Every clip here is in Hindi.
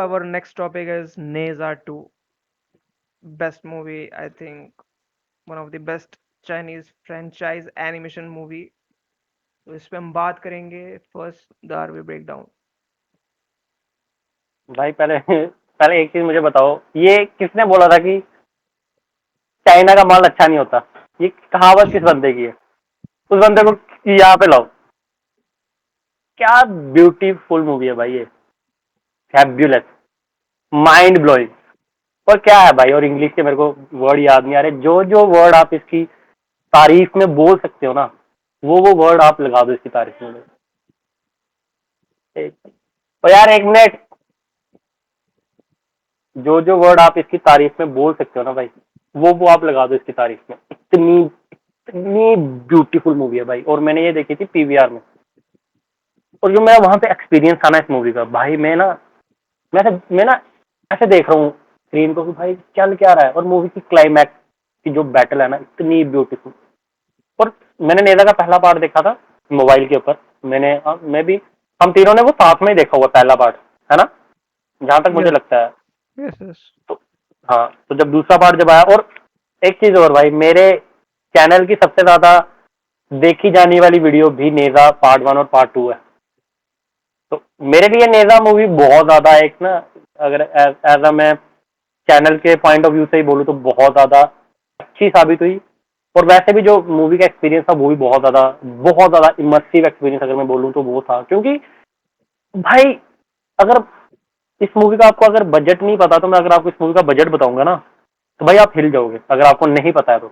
our next topic is Neza 2. Best movie, I think, one of the best Chinese franchise animation movie. तो इस पे हम बात करेंगे फर्स्ट द आरवी ब्रेकडाउन। भाई पहले पहले एक चीज मुझे बताओ, ये किसने बोला था कि चाइना का माल अच्छा नहीं होता? ये कहावत किस बंदे की है? उस बंदे को यहाँ पे लाओ। क्या ब्यूटीफुल मूवी है भाई ये। Fabulous, mind blowing. और क्या है भाई, और इंग्लिश के मेरे को वर्ड याद नहीं आ रहे। जो जो वर्ड आप इसकी तारीफ में बोल सकते हो ना, वो वर्ड आप लगा दो इसकी तारीफ में। और यार एक मिनट, जो जो वर्ड आप इसकी तारीफ में बोल सकते हो ना भाई, वो आप लगा दो इसकी तारीफ में। इतनी इतनी ब्यूटीफुल मूवी है भाई। और मैंने ये देखी थी पीवीआर में। और जो मेरा वहां पे एक्सपीरियंस था ना इस मूवी का, भाई मैं ना ऐसे देख रहा हूँ स्क्रीन को कि भाई चल क्या रहा है। और मूवी की क्लाइमैक्स की जो बैटल है ना, इतनी ब्यूटीफुल। और मैंने नेजा का पहला पार्ट देखा था मोबाइल के ऊपर। मैं भी, हम तीनों ने वो साथ में ही देखा हुआ पहला पार्ट, है ना, जहां तक मुझे यस लगता है। Yes yes. तो हाँ, तो जब दूसरा पार्ट जब आया, और एक चीज और भाई, मेरे चैनल की सबसे ज्यादा देखी जाने वाली वीडियो भी नेजा पार्ट 1 और पार्ट 2 है। तो मेरे लिए नेजा मूवी बहुत ज्यादा एक ना, अगर एज अ मैं चैनल के पॉइंट ऑफ व्यू से ही बोलूँ तो बहुत ज्यादा अच्छी साबित हुई। और वैसे भी जो मूवी का एक्सपीरियंस था वो भी बहुत ज्यादा इमर्सिव एक्सपीरियंस अगर मैं बोलूँ तो वो था। क्योंकि भाई, अगर इस मूवी का आपको अगर बजट नहीं पता, तो मैं अगर आपको इस मूवी का बजट बताऊंगा ना, तो भाई आप हिल जाओगे अगर आपको नहीं पता है तो।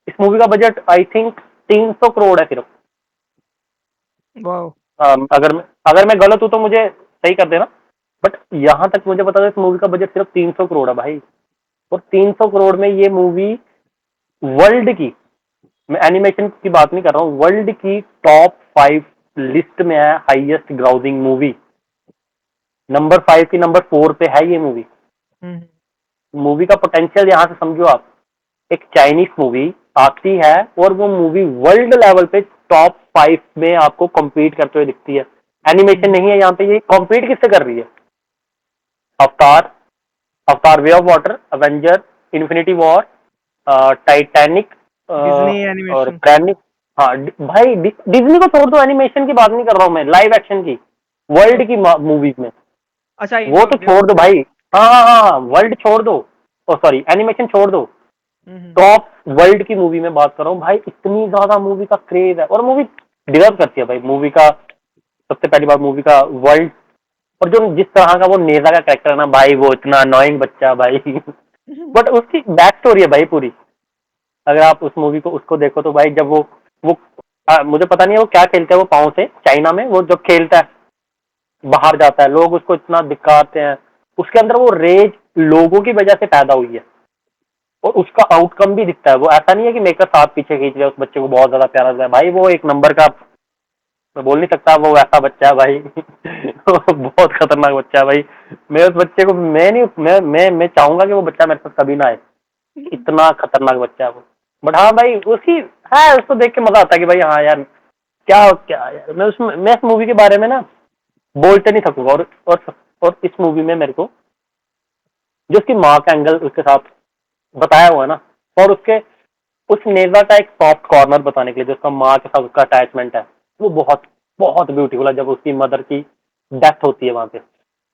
इस मूवी का बजट आई थिंक 300 करोड़ है सिर्फ। वाओ। अगर मैं गलत हूं तो मुझे सही कर देना। बट यहां तक मुझे पता है इस मूवी का बजट सिर्फ 300 करोड़ है भाई। और 300 करोड़ में ये मूवी वर्ल्ड की, मैं एनिमेशन की बात नहीं कर रहा हूँ, वर्ल्ड की टॉप 5 लिस्ट में है, हाईएस्ट ग्राउजिंग मूवी। नंबर 5 की नंबर 4 पे है ये मूवी। हम्म। मूवी का पोटेंशियल यहां से समझो आप। एक चाइनीज मूवी आती है और वो मूवी वर्ल्ड लेवल पे टॉप 5 में आपको कम्पीट करते हुए दिखती है। एनिमेशन हम्म। नहीं है यहाँ पे, ये कॉम्पीट किससे कर रही है? अवतार, अवतार way of water, Avenger, infinity war, Titanic, Disney और एनिमेशन। क्रैनिक। हाँ भाई, डिज्नी को छोड़ दो, एनिमेशन की बात नहीं कर रहा हूँ मैं, लाइव एक्शन की, वर्ल्ड की मूवीज में। अच्छा, वो तो छोड़ दो भाई। हाँ हाँ हाँ हाँ, वर्ल्ड छोड़ दो। ओ सॉरी, एनिमेशन छोड़ दो। हम्म। टॉप वर्ल्ड की मूवी में बात कर रहा हूँ भाई। इतनी ज्यादा मूवी का क्रेज है, और मूवी डिजर्व करती है भाई मूवी का। सबसे पहली बात, मूवी का वर्ल्ड। और जो जिस तरह का वो नेजा का कैरेक्टर है ना भाई, वो इतना अनोइंग बच्चा भाई। बट उसकी बैक स्टोरी है भाई पूरी। अगर आप उस मूवी को उसको देखो तो भाई, जब वो मुझे पता नहीं है वो क्या खेलते हैं वो पाँव से, चाइना में वो जब खेलता है बाहर जाता है, लोग उसको इतना दिखाते हैं। उसके अंदर वो रेज लोगों की वजह से पैदा हुई है। और उसका आउटकम भी दिखता है। वो ऐसा नहीं है कि मेकर साथ पीछे खींच रहे, उस बच्चे को बहुत ज्यादा प्यारा लगता है भाई। वो एक नंबर का, मैं बोल नहीं सकता वो ऐसा बच्चा है भाई। वो बहुत खतरनाक बच्चा है भाई। मैं उस बच्चे को, मैं नहीं, मैं चाहूंगा कि वो बच्चा मेरे साथ कभी ना आए। इतना खतरनाक बच्चा है वो। बट हाँ भाई, उसकी है, उसको देख के मजा आता है कि भाई हाँ यार, क्या क्या यार, मैं इस मूवी के बारे में ना बोलते नहीं थकूंगा। और इस मूवी में मेरे को जो उसकी माँ का एंगल उसके साथ बताया हुआ है ना, और उसके उस नेजा का एक सॉफ्ट कॉर्नर बताने के लिए जो उसका माँ के साथ उसका अटैचमेंट है, वो बहुत बहुत ब्यूटीफुल है। जब उसकी मदर की डेथ होती है वहां पे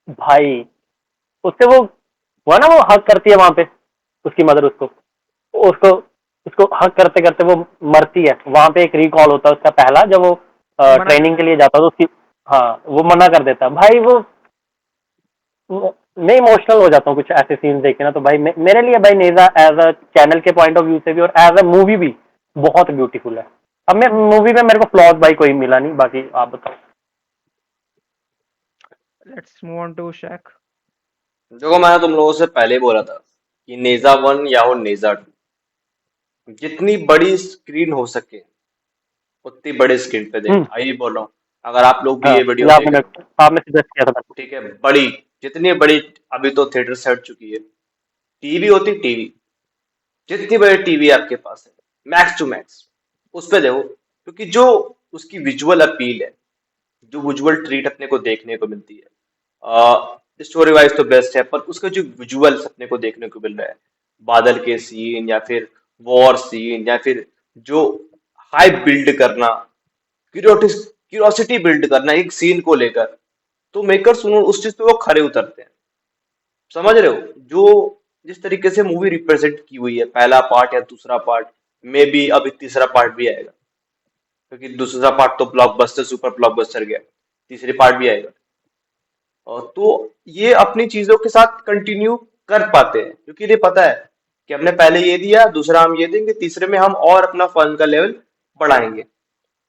भाई, उससे वो है ना, वो हक करती है वहां पे उसकी मदर, उसको उसको उसको हक करते करते वो मरती है। वहां पे एक रिकॉल होता है उसका पहला, जब वो मना कर ट्रेनिंग के लिए देता है। जाता है तो उसकी, हाँ, वो मना कर देता है भाई। मैं इमोशनल हो जाता हूँ कुछ ऐसे सीन देखे ना, तो भाई मेरे लिए भाई नेजा एज अ चैनल के पॉइंट ऑफ व्यू से भी और एज अ मूवी भी बहुत ब्यूटीफुल है। अब मैं मूवी में मेरे को फ्लॉज भाई कोई मिला नहीं, बाकी आप बताओ। लेट्स मूव ऑन टू शैक। देखो, मैंने तुम लोगों से पहले ही बोला था कि नेजा 1 या हो नेजा 2, जितनी बड़ी स्क्रीन हो सके उतनी बड़ी स्क्रीन पे हम्म। देखना। यही बोल रहा हूँ। अगर आप लोग भी हाँ, ये वीडियो ये देख आपने रहे हो, आपने सजेस्ट किया था मेरे को। ठीक है, बड़ी, जितनी बड़ी, अभी तो थिएटर से हट चुकी है, टीवी होती, टीवी, जितनी बड़ी टीवी आपके पास है, मैक्स टू मैक्स उस पे देखो। क्योंकि जो उसकी विजुअल अपील है, जो विजुअल ट्रीट अपने को देखने को मिलती है, स्टोरी वाइज तो बेस्ट है, पर उसके जो विजुअल्स अपने को देखने को मिल रहा है, बादल के सीन या फिर वॉर सीन या फिर जो हाइप बिल्ड करना, क्यूरोसिटी बिल्ड करना एक सीन को लेकर, तो मेकर्स उस चीज पे वो खरे उतरते हैं। समझ रहे हो? जो जिस तरीके से मूवी रिप्रेजेंट की हुई है, पहला पार्ट या दूसरा पार्ट, मे बी अभी तीसरा पार्ट भी आएगा, क्योंकि दूसरा पार्ट तो ब्लॉकबस्टर सुपर ब्लॉकबस्टर गया, तीसरी पार्ट भी आएगा। और तो ये अपनी चीजों के साथ कंटिन्यू कर पाते हैं, क्योंकि इन्हें पता है कि हमने पहले ये दिया, दूसरा हम ये देंगे, तीसरे में हम और अपना फन का लेवल बढ़ाएंगे।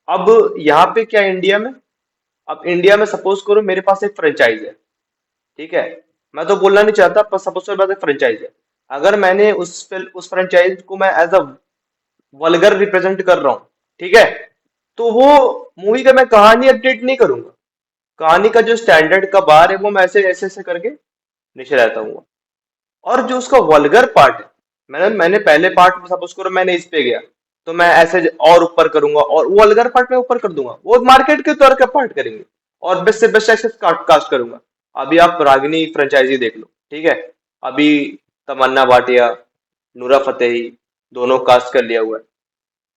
अब यहाँ पे क्या इंडिया में, अब इंडिया में सपोज करो मेरे पास एक फ्रेंचाइज है, ठीक है, मैं तो बोलना नहीं चाहता, पर सपोज करो मेरे पास एक फ्रेंचाइज है, अगर मैंने उस फ्रेंचाइज को मैं एज अ वल्गर रिप्रेजेंट कर रहा हूँ, ठीक है, तो वो मूवी का मैं कहानी अपडेट नहीं करूंगा, कहानी का जो स्टैंडर्ड का बार है वो मैं ऐसे ऐसे ऐसे करके नीचे रहता हूँ। और जो उसका वल्गर पार्ट है, मैंने पहले पार्ट सपोज करो मैंने इस पे गया, तो मैं ऐसे और ऊपर करूंगा, और वो वल्गर पार्ट में ऊपर कर दूंगा, वो मार्केट के तौर का पार्ट करेंगे, और बेस्ट से बेस्ट एक्सेस कास्ट करूंगा। अभी आप रागिनी फ्रेंचाइजी देख लो, ठीक है, अभी तमन्ना भाटिया, नूरा फतेही, दोनों कास्ट कर लिया हुआ है,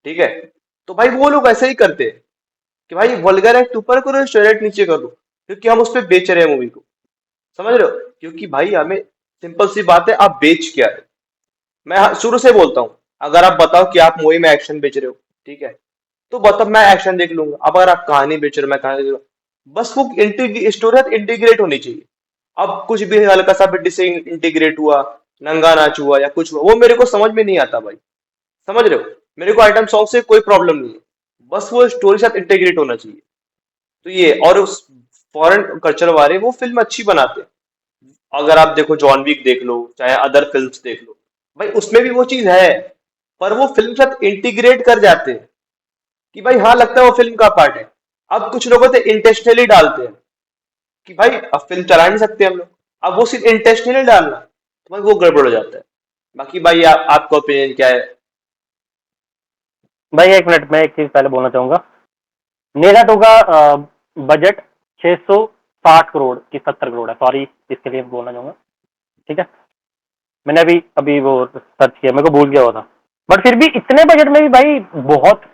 ठीक है, तो भाई वो लोग ऐसे ही करते हैं कि भाई वल्गर एक्ट ऊपर करो, स्टेरॉइड नीचे कर दो, क्योंकि हम उस पर बेच रहे हैं मूवी को। समझ रहे हो? क्योंकि भाई हमें सिंपल सी बात है, आप बेच क्या रहे हो? मैं शुरू से बोलता हूँ, अगर आप बताओ कि आप मूवी में एक्शन बेच रहे हो, ठीक है, तो बताओ मैं एक्शन देख लूंगा। अब अगर आप कहानी बेच रहे हो, मैं कहानी देख लूंगा। बस वो स्टोरी इंटीग्रेट होनी चाहिए। अब कुछ भी हल्का सा भी डिसे इंटीग्रेट हुआ, नंगा नाच हुआ या कुछ हुआ, वो मेरे को समझ में नहीं आता भाई। समझ रहे हो? मेरे को आइटम सॉन्ग से कोई प्रॉब्लम नहीं है, बस वो स्टोरी साथ इंटीग्रेट होना चाहिए। तो ये और उस फॉरेन कल्चर वाले वो फिल्म अच्छी बनाते हैं। अगर आप देखो जॉन विक देख लो, चाहे अदर फिल्म्स देख लो, भाई उसमें भी वो चीज है, पर वो फिल्म साथ इंटीग्रेट कर जाते हैं कि भाई हाँ लगता है वो फिल्म का पार्ट है। अब कुछ लोगों तो इंटेंशनली डालते हैं कि भाई अब फिल्म चला नहीं सकते हम लोग, अब वो सिर्फ इंटेंशनली डालना, तो भाई वो गड़बड़ हो जाता है। बाकी भाई आपका ओपिनियन क्या है? भाई एक मिनट, मैं एक चीज पहले बोलना चाहूंगा। मेरा टू का बजट 660 करोड़ की 70 करोड़ है, सॉरी इसके लिए बोलना चाहूंगा, ठीक है। मैंने अभी अभी वो सर्च किया, मेरे को भूल गया हुआ था, बट फिर भी इतने बजट में भी भाई बहुत,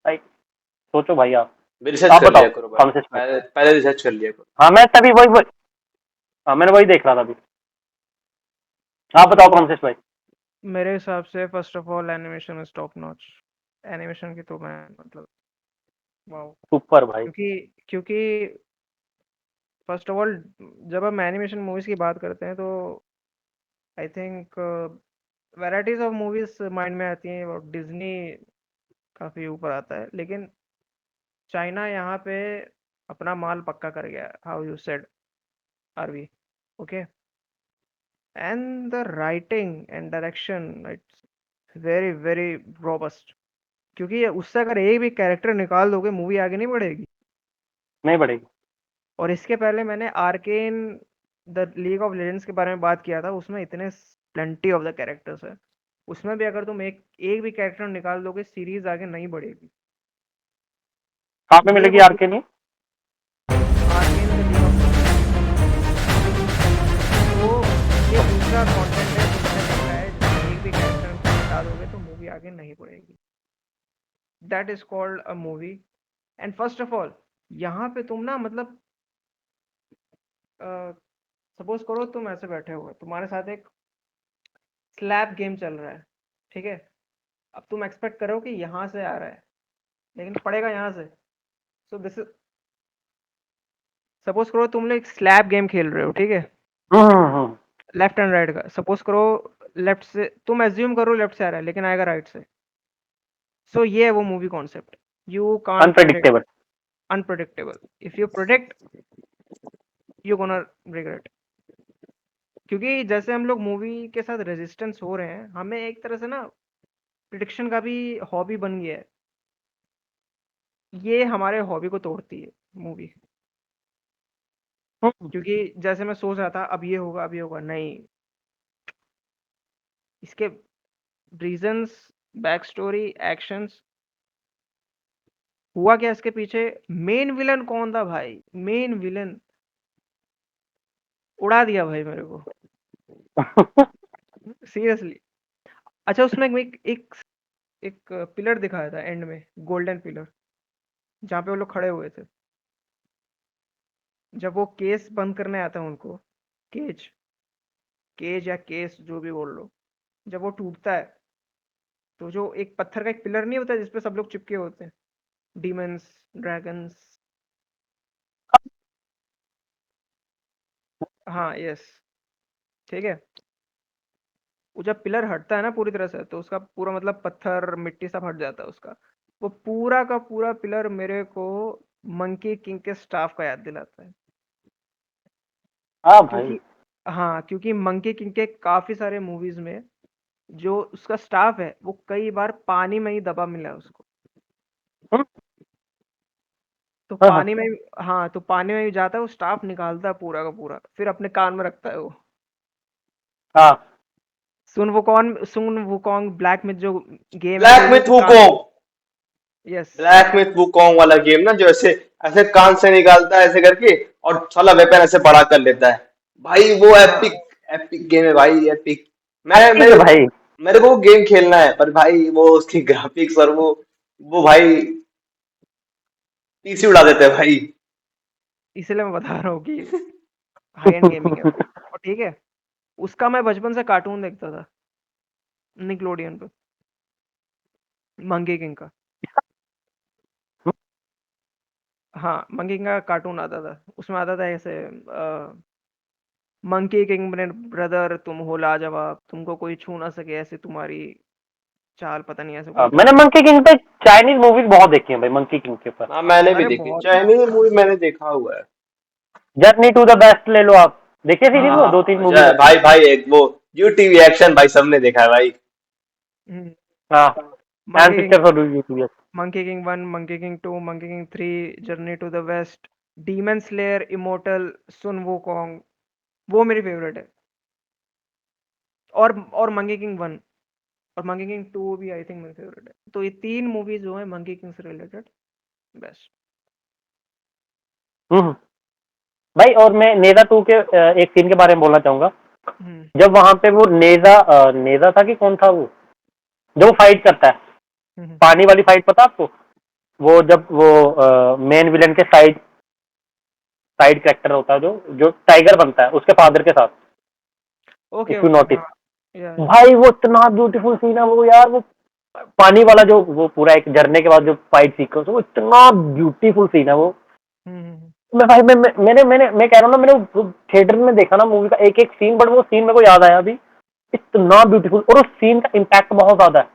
भाई सोचो भाई रिसर्च आप कर बताओ लिया करो भाई, कौन से इसमें। पहले रिसर्च कर लिया करो। हाँ मैं तभी वही, हाँ मैंने वही देख रहा था अभी। आप बताओ तो कौन से भाई। मेरे हिसाब से first of all animation is top notch. Animation की तो मैं मतलब वाओ। सुपर भाई। क्योंकि क्योंकि फर्स्ट ऑफ ऑल जब हम एनिमेशन मूवीज की बात करते हैं तो I think varieties of movies mind में आती हैं, और डिज्नी काफी ऊपर आता है, लेकिन चाइना यहाँ पे अपना माल पक्का कर गया, how you said RV. Okay. And the writing and direction, it's very very robust. क्योंकि उससे अगर एक भी कैरेक्टर निकाल दोगे मूवी आगे नहीं बढ़ेगी। नहीं बढ़ेगी। और इसके पहले मैंने arcane the league of legends के बारे में बात किया था, उसमें इतने प्लेंटी ऑफ द कैरेक्टर्स है, उसमें भी अगर तुम एक भी कैरेक्टर निकाल दोगे सीरीज आगे नहीं बढ़ेगी। कहाँ पे ये मिलेगी वो आर के लिए। Arcane the league of legends. तो ये दूसरा कंटेंट है जो मैंने देखा है, जिसमें एक भी कैरेक्टर हटा दोगे तो मूवी आगे नहीं बढ़ेगी। That is called a movie. And first of all यहाँ पे तुम ना मतलब सपोज करो तुम ऐसे बैठे हो, तुम्हारे साथ एक स्लैप गेम चल रहा है, ठीक है। अब तुम एक्सपेक्ट करो कि यहाँ से आ रहा है, लेकिन पड़ेगा यहाँ से। सो दिस इज, सपोज करो तुम लोग एक स्लैप गेम खेल रहे हो, ठीक है, हम्म। लेफ्ट एंड राइट का। सपोज करो लेफ्ट से, तुम एज्यूम करो लेफ्ट से आ रहा है लेकिन आएगा राइट से। सो ये है वो movie concept. You can't predict. Unpredictable. Unpredictable. If you predict you gonna regret. क्योंकि जैसे हम लोग मूवी के साथ रेजिस्टेंस हो रहे हैं, हमें एक तरह से ना प्रिडिक्शन का भी हॉबी बन गया है। ये हमारे हॉबी को तोड़ती है मूवी। क्योंकि जैसे मैं सोच रहा था अब ये होगा अब ये होगा, नहीं, इसके रीजंस, बैक स्टोरी, एक्शंस, हुआ क्या इसके पीछे, मेन विलन कौन था भाई, मेन विलन उड़ा दिया भाई मेरे को, सीरियसली। अच्छा, उसमें एक एक एक पिलर दिखाया था एंड में, गोल्डन पिलर, जहाँ पे वो लोग खड़े हुए थे, जब वो केस बंद करने आता है उनको, केज केज या केस जो भी बोल लो, जब वो टूटता है, तो जो एक पत्थर का एक पिलर नहीं होता जिसपे सब लोग चिपके होते हैं, डीमंस, ड्रैगन्स। हाँ, यस, ठीक है। वो जब पिलर हटता है ना पूरी तरह से, तो उसका पूरा मतलब पत्थर मिट्टी सब हट जाता है उसका। वो पूरा का पूरा पिलर मेरे को मंकी किंग के स्टाफ का याद दिलाता है। हाँ भाई। क्योंकि हाँ, क्योंकि मंकी किंग के काफी सारे मूवीज में जो उसका स्टाफ है वो कई बार पानी में ही दबा मिला है उसको। हम्म, तो हाँ हाँ पानी में हाँ, तो पानी में भी जाता है वो, स्टाफ निकालता है पूरा का पूरा, फिर अपने कान में रखता है वो। हाँ। सुन वुकॉन्ग ब्लैक में जो गेम है, वो ब्लैक भी मिथ उसके कान। Wukong. Yes. Black myth Wukong वाला गेम ना, जो ऐसे ऐसे कान से निकालता है ऐसे करके, और साला वेपन ऐसे बड़ा कर लेता है। भाई वो हाँ, एपिक, एपिक गेम है भाई, एपिक। मैं ठीक है मेरे भाई। मेरे को गेम खेलना है, पर भाई वो उसकी ग्राफिक्स और वो भाई पीसी उड़ा देते हैं भाई। इसलिए मैं बता रहा हूँ कि हाई एंड गेमिंग है वो। और ठीक है, उसका मैं बचपन से कार्टून देखता था, निकलोडियन पे, मंकी किंग का। हाँ, मंकी किंग का कार्टून आता था, उसमें आता था ऐसे, मंकी किंग ब्रदर तुम हो लाजवाब, तुमको कोई छू ना सके ऐसे तुम्हारी चाल, पता नहीं ऐसे कुछ मैंने डायलॉग। मंकी किंग पे चाइनीज मूवीज बहुत देखी है भाई, मंकी किंग के ऊपर। हाँ मैंने भी अरे देखी बहुत। चाइनीज मूवी, मैंने देखा हुआ है। जर्नी टू द बेस्ट ले लो आप, देखिए सीरीज, वो दो तीन हाँ मूवीज है। भाई भाई, एक वो यूटीवी एक्शन भाई सबने देखा है भाई। हाँ। And monkey king picture for YouTube. Monkey king 1, monkey king 2, monkey king 3, journey to the west, demon slayer, immortal, Sun Wukong, वो मेरी फेवरेट है। और मंकी किंग 1 और मंकी किंग 2 भी आई थिंक मेरी फेवरेट है। तो ये तीन मूवीज जो है मंकी किंग से रिलेटेड, बेस्ट। हम्म। भाई और मैं नेजा टू के एक सीन के बारे में बोलना चाहूंगा। हम्म। जब वहां पे वो नेजा नेजा था कि कौन था वो, जो फाइट करता है, हम्म। पानी वाली फाइट, पता आपको? वो जब वो मेन विलन के साइड साइड कैरेक्टर होता है, जो जो टाइगर बनता है उसके फादर के साथ, okay, if you okay, notice. हाँ। या। भाई वो इतना ब्यूटीफुल सीन है वो यार, वो पानी वाला जो वो पूरा एक झरने के बाद जो फाइट सीक्वेंस, वो इतना ब्यूटीफुल सीन है वो। हम्म। मैं भाई मैं कह रहा हूँ ना, मैंने थिएटर में देखा ना मूवी का एक एक सीन, बट वो सीन मेरे को याद आया अभी, इतना ब्यूटीफुल, और उस सीन का इम्पैक्ट बहुत ज्यादा है।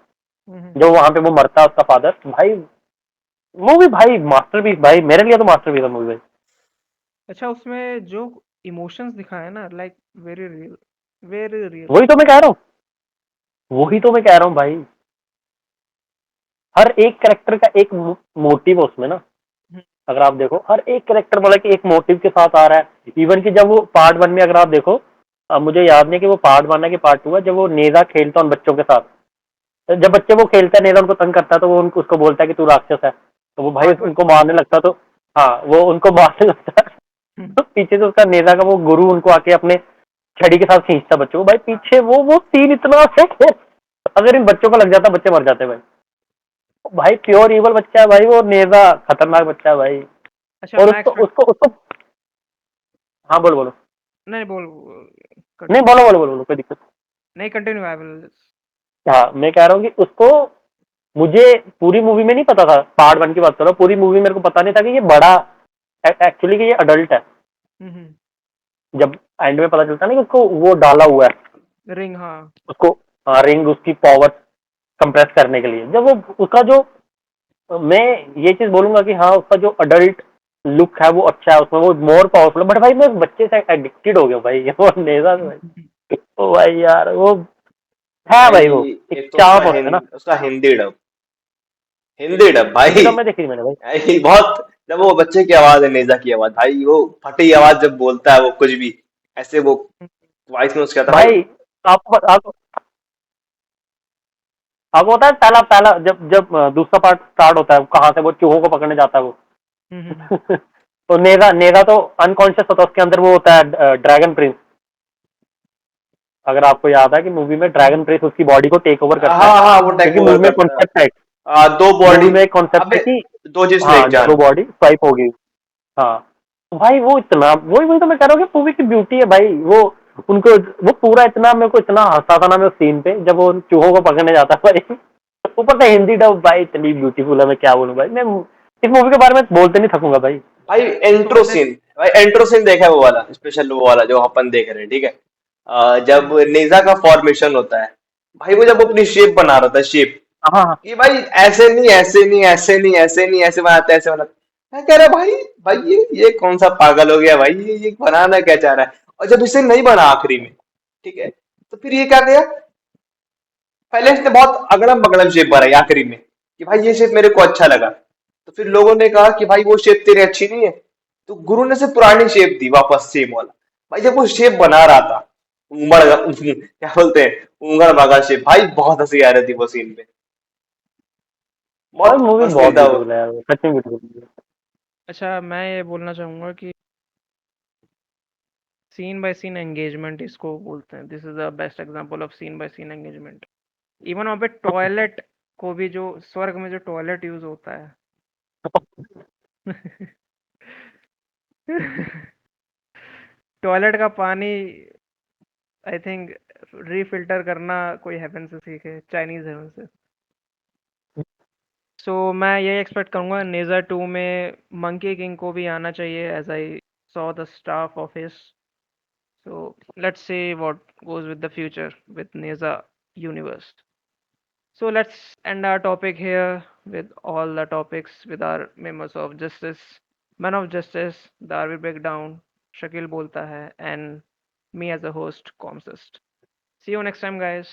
हम्म। जो वहां पे वो मरता है उसका फादर भाई, मूवी भाई मास्टरपीस भाई, मेरे लिए तो मास्टरपीस है मूवी भाई। अच्छा, उसमें जो इमोशंस दिखाए हैं ना, like very real, very real. वही तो मैं कह रहा हूँ, वही तो मैं कह रहा हूँ भाई। हर एक कैरेक्टर का एक मोटिव है उसमें ना, अगर आप देखो हर एक कैरेक्टर बोला कि एक मोटिव के साथ आ रहा है। इवन कि जब वो पार्ट वन में अगर आप देखो, अब मुझे याद नहीं कि वो पार्ट वन है कि पार्ट टू है, जब वो नेजा खेलता है उन बच्चों के साथ, तो जब बच्चे वो खेलते हैं, नेजा उनको तंग करता है, तो वो उसको बोलता है कि तू राक्षस है, तो वो भाई पार्ट वन। उनको मारने लगता है, तो हाँ वो उनको मारने लगता है। तो पीछे से उसका नेजा का वो गुरु उनको आके अपने छड़ी के साथ खींचता बच्चों को, भाई पीछे वो सीन इतना है, अगर इन बच्चों को लग जाता बच्चे मर जाते भाई। भाई प्योर इवल बच्चा है भाई वो नेजा, खतरनाक बच्चा है भाई। अच्छा, और मैं उसको एक्सपेक्ट उसको उसको हाँ बोलो बोलो। नहीं, बोल, नहीं कंटिन्यू। बोलो बोलो बोलो, कोई दिक्कत नहीं, कंटिन्यू, आई विल। नहीं। हाँ मैं कह रहा हूँ कि उसको, मुझे पूरी मूवी में नहीं पता था, पार्ट वन की बात कर रहा हूँ, पूरी मूवी मेरे को पता नहीं था कि ये बड़ा, एक्चुअली कि ये अडल्ट है। हम्म। जब एंड में पता चलता है ना कि उसको वो डाला हुआ है, रिंग, हाँ। उसको रिंग उसकी पावर कंप्रेस करने के लिए, जब वो उसका जो, मैं ये चीज बोलूंगा कि हाँ उसका जो अडल्ट लुक है वो अच्छा है उसमें, वो मोर पावरफुल है, बट भाई मैं उस बच्चे से एडिक्टेड हो गया भाई वो नेजा से भाई। ओ भाई यार वो है भाई भाई, वो एक एक तो चाप होता है ना। उसका हिंदी डब, हिंदी डब हिंदी भाई। डब में देखी थी मैंने भाई। भाई बहुत, जब वो बच्चे की आवाज है, नेजा की आवाज भाई, वो फटी आवाज जब बोलता है वो कुछ भी ऐसे, वो वॉइस में उसका था भाई। भाई आपको आपको पता है, पहला पहला जब जब दूसरा पार्ट स्टार्ट होता है, कहाँ से वो चूहों को पकड़ने जाता है वो। तो नेजा नेजा तो अनकॉन्शियस होता है, उसके अंदर वो होता है ड्रैगन प्रिंस। अगर आपको याद है कि मूवी में ड्रैगन प्रिंस उसकी बॉडी को टेक ओवर करता है, हाँ हाँ वो टेक क्योंकि ओवर मूवी में करता कॉन्सेप्ट है, है, दो बॉडी। मूवी में एक कॉन्सेप्ट है अबे कि दो जिस्म हाँ एक दो जान। बॉडी स्वाइप होगी। हाँ, तो भाई वो इतना, वही वही तो मैं कह रहा हूँ कि मूवी की ब्यूटी है भाई वो। उनको वो पूरा इतना, मेरे को इतना हंसा था ना मैं उस सीन पे जब वो उन चूहों को पकड़ने जाता है भाई। ऊपर से हिंदी डब भाई इतनी ब्यूटीफुल है, मैं क्या बोलूं भाई। मैं इस मूवी के बारे में बोलते नहीं थकूंगा भाई। भाई तो एंट्रो वैसे सीन, भाई एंट्रो सीन देखा है वो वाला, स्पेशल वो वाला जो अपन देख रहे हैं, ठीक है। जब हम्म, नेजा का फॉर्मेशन होता है, भाई वो जब अपनी शेप बना रहा था, शेप हाँ हाँ। कि भाई ऐसे नहीं ऐसे नहीं ऐसे नहीं ऐसे नहीं ऐसे बनाते ऐसे बनाते। मैं कह रहा भाई, भाई ये कौन सा पागल हो गया भाई, ये बनाना क्या चाह रहा है। और जब इसे नहीं बना आखिरी में, ठीक है, तो फिर ये क्या किया, पहले इसने बहुत अगड़म बगड़म शेप बनाई आखिरी में कि भाई ये शेप मेरे को अच्छा लगा, तो फिर लोगों ने कहा कि भाई वो शेप तेरे अच्छी नहीं है, तो गुरु ने से पुरानी शेप दी वापस सेम वाला। भाई जब वो शेप बना रहा था, उमड़ क्या बोलते हैं, उंगड़ भागा शेप, भाई बहुत हंसी आ रही थी वो सीन पे, भाई बहुत मूवी मस्त बहुत सीन था वो। ब्यूटीफुल है यार, सच में ब्यूटीफुल। अच्छा मैं ये बोलना चाहूँगा कि सीन बाय सीन एंगेजमेंट इसको बोलते हैं। This is the best example of scene by scene engagement. Even वहाँ पे टॉयलेट को भी, जो स्वर्ग में जो टॉयलेट यूज होता है टॉयलेट का पानी आई थिंक रीफिल्टर करना कोई हेवन से सीखे, चाइनीज हेवन से। सो मैं ये एक्सपेक्ट करूंगा नेज़र 2 में मंकी किंग को भी आना चाहिए, as I saw the staff of his. So let's see what goes with the future with NESA universe. So let's end our topic here with all the topics with our members of justice, Man of Justice, the RV Breakdown, Shakil Bolta Hai, and me as a host, Comsist. See you next time, guys.